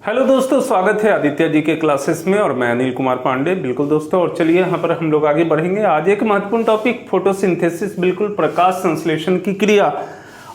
Hello दोस्तों, स्वागत है आदित्य जी के क्लासेस में और मैं अनिल कुमार पांडे। बिल्कुल दोस्तों, और चलिए यहाँ पर हम लोग आगे बढ़ेंगे। आज एक महत्वपूर्ण टॉपिक फोटोसिंथेसिस, बिल्कुल प्रकाश संश्लेषण की क्रिया।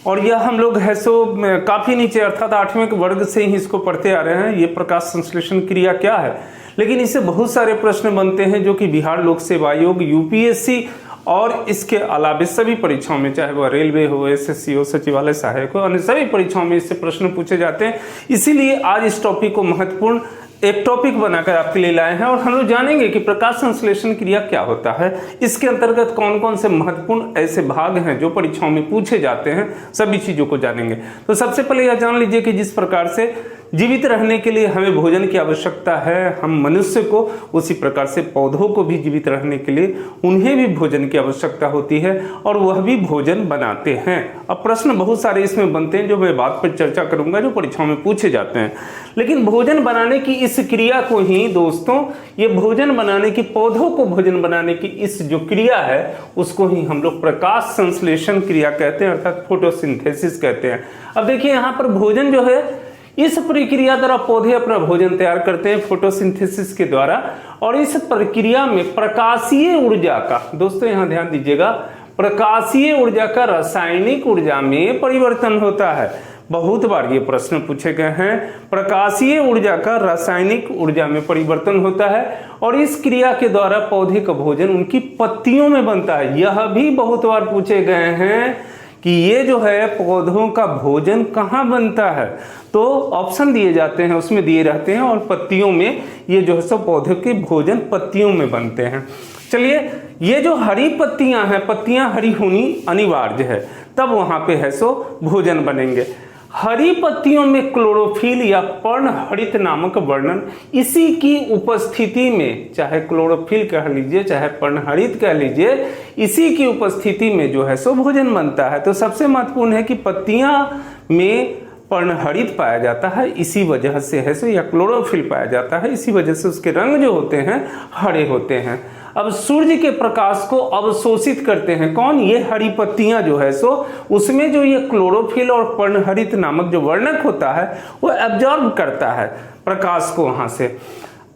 और यह हम लोग है सो काफी नीचे अर्थात 8वें वर्ग से ही इसको पढ़ते आ रहे हैं। ये प्रकाश संश्लेषण क्रिया क्या है, लेकिन इससे बहुत सारे प्रश्न बनते हैं जो कि बिहार लोक सेवा आयोग, यूपीएससी और इसके अलावा सभी परीक्षाओं में, चाहे वह रेलवे हो, एसएससी हो, सचिवालय सहायक हो, अन्य सभी परीक्षाओं में इससे प्रश्न पूछे जाते हैं। इसीलिए आज इस टॉपिक को महत्वपूर्ण एक टॉपिक बनाकर आपके लिए लाए हैं और हम लोग जानेंगे कि प्रकाश संश्लेषण क्रिया क्या होता है, इसके अंतर्गत कौन कौन से महत्वपूर्ण ऐसे भाग हैं जो परीक्षाओं में पूछे जाते हैं, सभी चीजों को जानेंगे। तो सबसे पहले यह जान लीजिए कि जिस प्रकार से जीवित रहने के लिए हमें भोजन की आवश्यकता है, हम मनुष्य को, उसी प्रकार से पौधों को भी जीवित रहने के लिए उन्हें भी भोजन की आवश्यकता होती है और वह भी भोजन बनाते हैं। अब प्रश्न बहुत सारे इसमें बनते हैं जो मैं बात पर चर्चा करूंगा, जो परीक्षाओं में पूछे जाते हैं। लेकिन भोजन बनाने की इस क्रिया को ही दोस्तों, ये भोजन बनाने की, पौधों को भोजन बनाने की इस जो क्रिया है उसको ही हम लोग प्रकाश संश्लेषण क्रिया कहते हैं, अर्थात फोटोसिंथेसिस कहते हैं। अब देखिए यहाँ पर भोजन जो है, इस प्रक्रिया द्वारा पौधे अपना भोजन तैयार करते हैं फोटोसिंथेसिस के द्वारा। और इस प्रक्रिया में प्रकाशीय ऊर्जा का, दोस्तों यहां ध्यान दीजिएगा, प्रकाशीय ऊर्जा का रासायनिक ऊर्जा में परिवर्तन होता है। बहुत बार ये प्रश्न पूछे गए हैं, प्रकाशीय ऊर्जा का रासायनिक ऊर्जा में परिवर्तन होता है और इस क्रिया के द्वारा पौधे का भोजन उनकी पत्तियों में बनता है। यह भी बहुत बार पूछे गए हैं कि ये जो है पौधों का भोजन कहाँ बनता है, तो ऑप्शन दिए जाते हैं, उसमें दिए रहते हैं और पत्तियों में ये जो है सो पौधे के भोजन पत्तियों में बनते हैं। चलिए, ये जो हरी पत्तियां हैं, पत्तियां हरी होनी अनिवार्य है, तब वहां पे है सो भोजन बनेंगे। हरी पत्तियों में क्लोरोफिल या पर्णहरित नामक वर्णन, इसी की उपस्थिति में, चाहे क्लोरोफिल कह लीजिए चाहे पर्णहरित कह लीजिए, इसी की उपस्थिति में जो है सो भोजन बनता है। तो सबसे महत्वपूर्ण है कि पत्तियां में पर्णहरित पाया जाता है, इसी वजह से है सो, या क्लोरोफिल पाया जाता है, इसी वजह से उसके रंग जो होते हैं हरे होते हैं। अब सूर्य के प्रकाश को अवशोषित करते हैं कौन, ये हरी पत्तियां जो है सो, उसमें जो ये क्लोरोफिल और पर्णहरित नामक जो वर्णक होता है वो एब्जॉर्ब करता है प्रकाश को वहां से।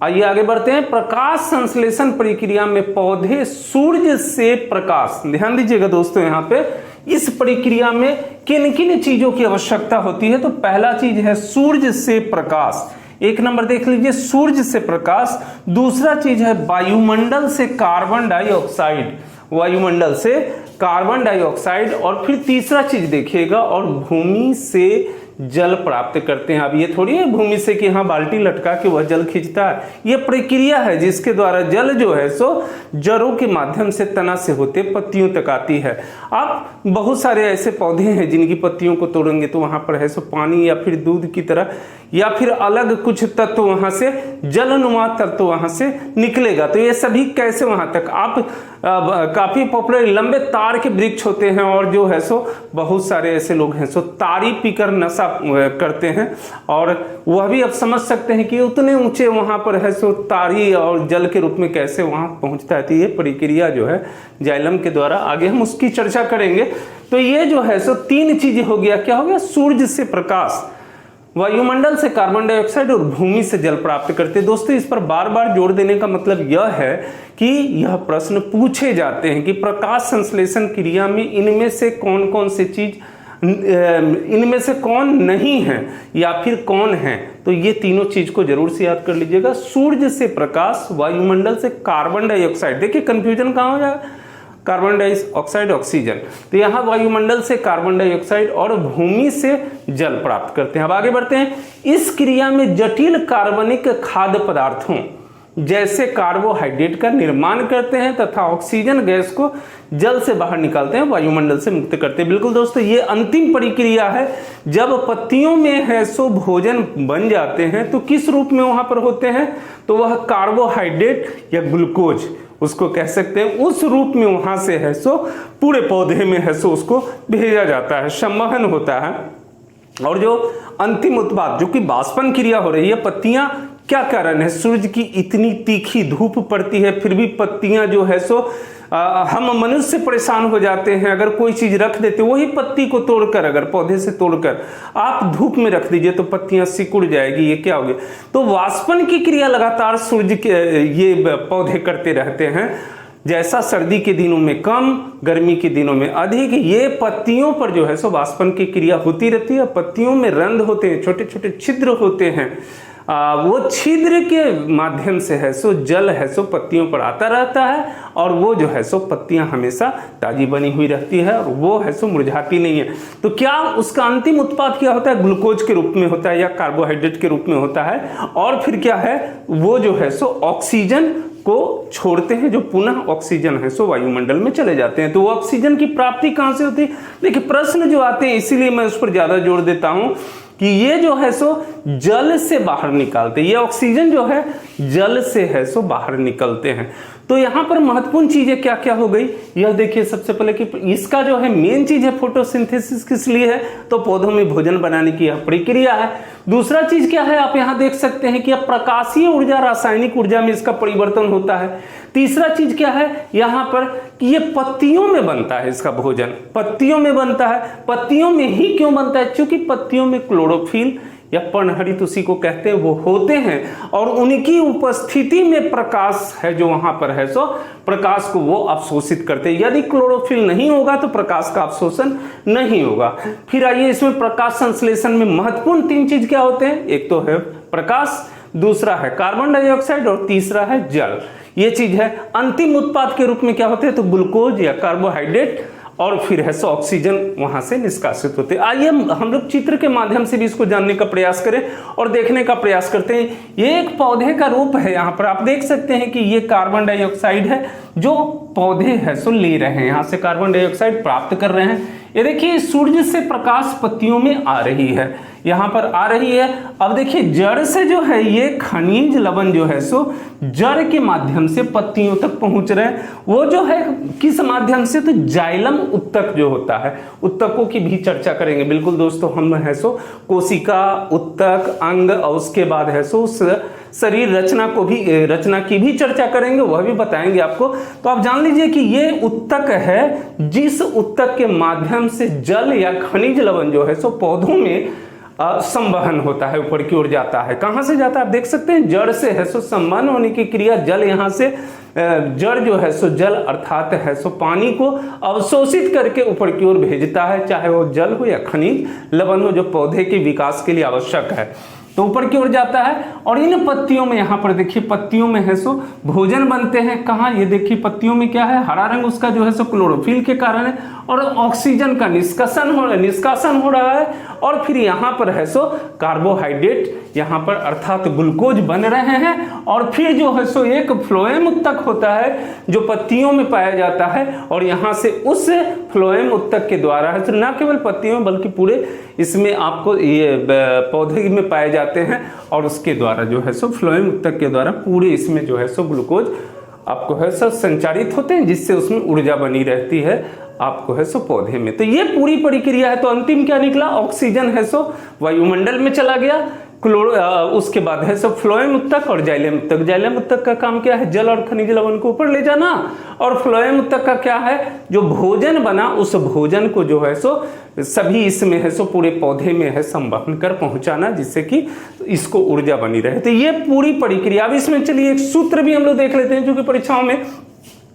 आइए आगे बढ़ते हैं। प्रकाश संश्लेषण प्रक्रिया में पौधे सूर्य से प्रकाश, ध्यान दीजिएगा दोस्तों, यहाँ पे इस प्रक्रिया में किन किन चीजों की आवश्यकता होती है। तो पहला चीज है सूर्य से प्रकाश, एक नंबर देख लीजिए, सूर्य से प्रकाश। दूसरा चीज है वायुमंडल से कार्बन डाइऑक्साइड, वायुमंडल से कार्बन डाइऑक्साइड। और फिर तीसरा चीज देखिएगा, और भूमि से जल प्राप्त करते हैं। अब ये थोड़ी है भूमि से कि हाँ बाल्टी लटका के वह जल खींचता है, ये प्रक्रिया है जिसके द्वारा जल जो है सो जड़ों के माध्यम से, तना से होते पत्तियों तक आती है। अब बहुत सारे ऐसे पौधे हैं जिनकी पत्तियों को तोड़ेंगे तो वहां पर है सो पानी या फिर दूध की तरह या फिर अलग कुछ तत्व वहां से, जलनुमा तत्व वहां से निकलेगा। तो ये सभी कैसे वहां तक, आप काफी पॉपुलर लंबे तार के वृक्ष होते हैं और जो है सो बहुत सारे ऐसे लोग हैं सो तारी पीकर नशा करते हैं, और वह भी आप समझ सकते हैं कि उतने ऊंचे वहां पर है सो तारी और जल के रूप में कैसे वहां पहुंचता है। तो ये प्रक्रिया जो है जाइलम के द्वारा, आगे हम उसकी चर्चा करेंगे। तो ये जो है सो तीन चीजें हो गया, क्या हो गया, सूर्य से प्रकाश, वायुमंडल से कार्बन डाइऑक्साइड और भूमि से जल प्राप्त करते। दोस्तों इस पर बार बार जोर देने का मतलब यह है कि यह प्रश्न पूछे जाते हैं कि प्रकाश संश्लेषण क्रिया में इनमें से कौन कौन सी चीज, इनमें से कौन नहीं है या फिर कौन है। तो ये तीनों चीज को जरूर से याद कर लीजिएगा, सूर्य से प्रकाश, वायुमंडल से कार्बन डाइऑक्साइड। देखिए कंफ्यूजन कहाँ हो जाएगा, कार्बन डाइऑक्साइड ऑक्सीजन, तो यहाँ वायुमंडल से कार्बन डाइऑक्साइड और भूमि से जल प्राप्त करते हैं। अब आगे बढ़ते हैं। इस क्रिया में जटिल कार्बनिक खाद्य पदार्थों जैसे कार्बोहाइड्रेट का निर्माण करते हैं तथा ऑक्सीजन गैस को जल से बाहर निकालते हैं, वायुमंडल से मुक्त करते हैं। बिल्कुल दोस्तों, ये अंतिम प्रक्रिया है। जब पत्तियों में है सो भोजन बन जाते हैं तो किस रूप में वहां पर होते हैं, तो वह कार्बोहाइड्रेट या ग्लूकोज उसको कह सकते हैं, उस रूप में वहां से है सो पूरे पौधे में है सो उसको भेजा जाता है, संवहन होता है। और जो अंतिम उत्पाद जो कि बाष्पन क्रिया हो रही है, पत्तियां, क्या कारण है, सूर्य की इतनी तीखी धूप पड़ती है फिर भी पत्तियां जो है सो हम मनुष्य परेशान हो जाते हैं, अगर कोई चीज रख देते, वही पत्ती को तोड़कर, अगर पौधे से तोड़कर आप धूप में रख दीजिए तो पत्तियां सिकुड़ जाएगी, ये क्या होगी। तो वाष्पन की क्रिया लगातार सूर्य के ये पौधे करते रहते हैं, जैसा सर्दी के दिनों में कम, गर्मी के दिनों में अधिक, ये पत्तियों पर जो है सो वाष्पन की क्रिया होती रहती है। पत्तियों में रंध्र होते हैं, छोटे छोटे छिद्र होते हैं, वो छिद्र के माध्यम से है सो जल है सो पत्तियों पर आता रहता है, और वो जो है सो पत्तियां हमेशा ताजी बनी हुई रहती है, और वो है सो मुरझाती नहीं है। तो क्या उसका अंतिम उत्पाद क्या होता है, ग्लूकोज के रूप में होता है या कार्बोहाइड्रेट के रूप में होता है, और फिर क्या है, वो जो है सो ऑक्सीजन को छोड़ते हैं, जो पुनः ऑक्सीजन है सो वायुमंडल में चले जाते हैं। तो वो ऑक्सीजन की प्राप्ति कहां से होती है। देखिए प्रश्न जो आते हैं, इसीलिए मैं उस पर ज्यादा जोर देता हूं कि ये जो है सो जल से बाहर निकालते, ये ऑक्सीजन जो है जल से है सो बाहर निकलते हैं। तो यहां पर महत्वपूर्ण चीजें क्या क्या हो गई, यह देखिए सबसे पहले कि इसका जो है मेन चीज है फोटोसिंथेसिस किस लिए है, तो पौधों में भोजन बनाने की यह प्रक्रिया है। दूसरा चीज क्या है, आप यहां देख सकते हैं कि अब प्रकाशीय ऊर्जा रासायनिक ऊर्जा में इसका परिवर्तन होता है। तीसरा चीज क्या है यहां पर कि ये पत्तियों में बनता है, इसका भोजन पत्तियों में बनता है। पत्तियों में ही क्यों बनता है, क्योंकि पत्तियों में क्लोरोफिल या पर्णहरित उसी को कहते हैं वो होते हैं, और उनकी उपस्थिति में प्रकाश है जो वहां पर है सो प्रकाश को वो अवशोषित करते हैं। यदि क्लोरोफिल नहीं होगा तो प्रकाश का अवशोषण नहीं होगा। फिर आइए इसमें प्रकाश संश्लेषण में महत्वपूर्ण 3 चीज क्या होते हैं, एक तो है प्रकाश, दूसरा है कार्बन डाइऑक्साइड, और तीसरा है जल। ये चीज है। अंतिम उत्पाद के रूप में क्या होते हैं, तो ग्लूकोज या कार्बोहाइड्रेट, और फिर है सो ऑक्सीजन वहां से निष्कासित होते हैं। आइए हम लोग चित्र के माध्यम से भी इसको जानने का प्रयास करें और देखने का प्रयास करते हैं। ये एक पौधे का रूप है, यहाँ पर आप देख सकते हैं कि ये कार्बन डाइऑक्साइड है जो पौधे है सो ले रहे हैं, यहाँ से कार्बन डाइऑक्साइड प्राप्त कर रहे हैं। ये देखिए सूर्य से प्रकाश पत्तियों में आ रही है, यहाँ पर आ रही है। अब देखिए जड़ से जो है ये खनिज लवण जो है सो जड़ के माध्यम से पत्तियों तक पहुंच रहे हैं। वो जो है किस माध्यम से, तो जाइलम उत्तक जो होता है, उत्तकों की भी चर्चा करेंगे। बिल्कुल दोस्तों, हम है सो कोशिका, उत्तक, अंग, और उसके बाद है सो शरीर रचना की भी चर्चा करेंगे, वह भी बताएंगे आपको। तो आप जान लीजिए कि ये उत्तक है, जिस उत्तक के माध्यम से जल या खनिज लवण जो है सो पौधों में संवहन होता है, ऊपर की ओर जाता है। कहां से जाता है, आप देख सकते हैं जड़ से है सो संवहन होने की क्रिया, जल यहां से जड़ जो है सो जल अर्थात है सो पानी को अवशोषित करके ऊपर की ओर भेजता है, चाहे वो जल हो या खनिज लवण हो जो पौधे के विकास के लिए आवश्यक है, तो ऊपर की ओर जाता है। और इन पत्तियों में, यहाँ पर देखिए पत्तियों में है सो भोजन बनते हैं। कहाँ, ये देखिए पत्तियों में क्या है, हरा रंग उसका जो है सो क्लोरोफिल के कारण है, और ऑक्सीजन का निष्कासन हो रहा है, और फिर यहाँ पर है सो कार्बोहाइड्रेट यहाँ पर अर्थात ग्लूकोज बन रहे हैं। और फिर जो है सो एक फ्लोएम उत्तक होता है जो पत्तियों में पाया जाता है, और यहाँ से उस फ्लोएम उत्तक के द्वारा है न केवल पत्तियों में बल्कि पूरे इसमें आपको ये पौधे में पाए जाते हैं, और उसके द्वारा जो है सो फ्लोएम उत्तक के द्वारा पूरे इसमें जो है सो ग्लूकोज आपको है सो संचारित होते हैं, जिससे उसमें ऊर्जा बनी रहती है आपको है सो पौधे में। तो ये पूरी प्रक्रिया है। तो अंतिम क्या निकला, ऑक्सीजन है सो वायुमंडल में चला गया, उसके बाद है सो फ्लोएम उत्तक और जाइलम उत्तक। जाइलम उत्तक का काम क्या है, जल और खनिज लवण को ऊपर ले जाना, और फ्लोएम उत्तक का क्या है, जो भोजन बना उस भोजन को जो है सो सभी इसमें है सो पूरे पौधे में है संवहन कर पहुंचाना, जिससे कि इसको ऊर्जा बनी रहे। तो ये पूरी प्रक्रिया। अब इसमें चलिए एक सूत्र भी हम लोग देख लेते हैं, जो कि परीक्षाओं में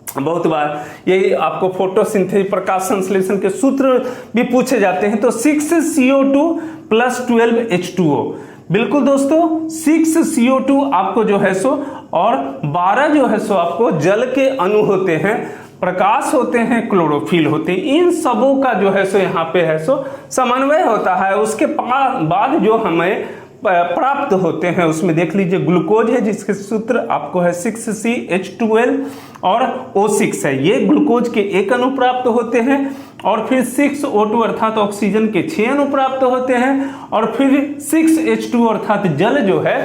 बहुत बार ये आपको फोटोसिंथेसिस प्रकाश संश्लेषण के सूत्र भी पूछे जाते हैं। तो 6CO2 + 12 H2O, बिल्कुल दोस्तों 6CO2 आपको जो है सो, और 12 जो है सो आपको जल के अणु होते हैं, प्रकाश होते हैं, क्लोरोफिल होते हैं। इन सबों का जो है सो यहाँ पे है सो समन्वय होता है। उसके बाद जो हमें प्राप्त होते हैं उसमें देख लीजिए ग्लूकोज है, जिसके सूत्र आपको है 6CH12 और O6 है। ये ग्लूकोज के 1 अणु प्राप्त होते हैं, और फिर 6O2 अर्थात ऑक्सीजन के 6 अणु प्राप्त होते हैं, और फिर 6H2 अर्थात जल जो है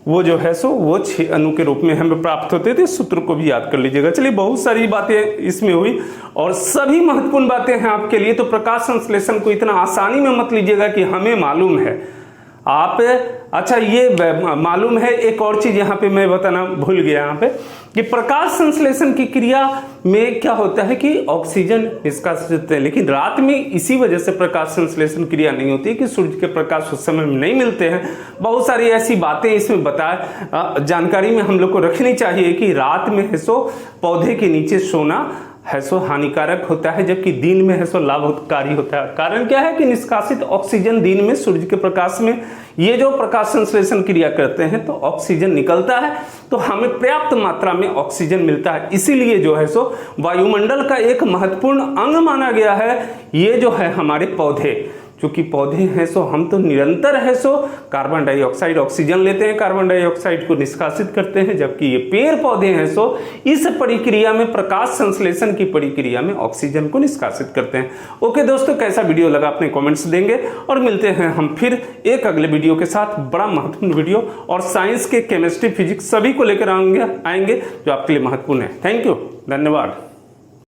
वो जो है सो वो 6 अणु के रूप में हमें प्राप्त होते थे। सूत्र को भी याद कर लीजिएगा। चलिए बहुत सारी बातें इसमें हुई और सभी महत्वपूर्ण बातें हैं आपके लिए। तो प्रकाश संश्लेषण को इतना आसानी में मत लीजिएगा कि हमें मालूम है। आप अच्छा ये मालूम है, एक और चीज यहाँ पे मैं बताना भूल गया यहाँ पे कि प्रकाश संश्लेषण की क्रिया में क्या होता है कि ऑक्सीजन निष्कासित होते हैं, लेकिन रात में इसी वजह से प्रकाश संश्लेषण क्रिया नहीं होती कि सूर्य के प्रकाश उस समय में नहीं मिलते हैं। बहुत सारी ऐसी बातें इसमें जानकारी में हम लोग को रखनी चाहिए कि रात में है सो पौधे के नीचे सोना है सो हानिकारक होता है, जबकि दिन में है सो लाभकारी होता है। कारण क्या है कि निष्कासित ऑक्सीजन दिन में सूर्य के प्रकाश में ये जो प्रकाश संश्लेषण क्रिया करते हैं तो ऑक्सीजन निकलता है, तो हमें पर्याप्त मात्रा में ऑक्सीजन मिलता है। इसीलिए जो है सो वायुमंडल का एक महत्वपूर्ण अंग माना गया है ये जो है हमारे पौधे। चूंकि पौधे हैं सो हम तो निरंतर है सो कार्बन डाइऑक्साइड, ऑक्सीजन लेते हैं, कार्बन डाइऑक्साइड को निष्कासित करते हैं, जबकि ये पेड़ पौधे हैं सो इस प्रक्रिया में, प्रकाश संश्लेषण की प्रक्रिया में ऑक्सीजन को निष्कासित करते हैं। ओके दोस्तों, कैसा वीडियो लगा अपने कमेंट्स देंगे और मिलते हैं हम फिर एक अगले वीडियो के साथ। बड़ा महत्वपूर्ण वीडियो और साइंस के केमिस्ट्री, फिजिक्स सभी को लेकर आएंगे जो आपके लिए महत्वपूर्ण है। थैंक यू, धन्यवाद।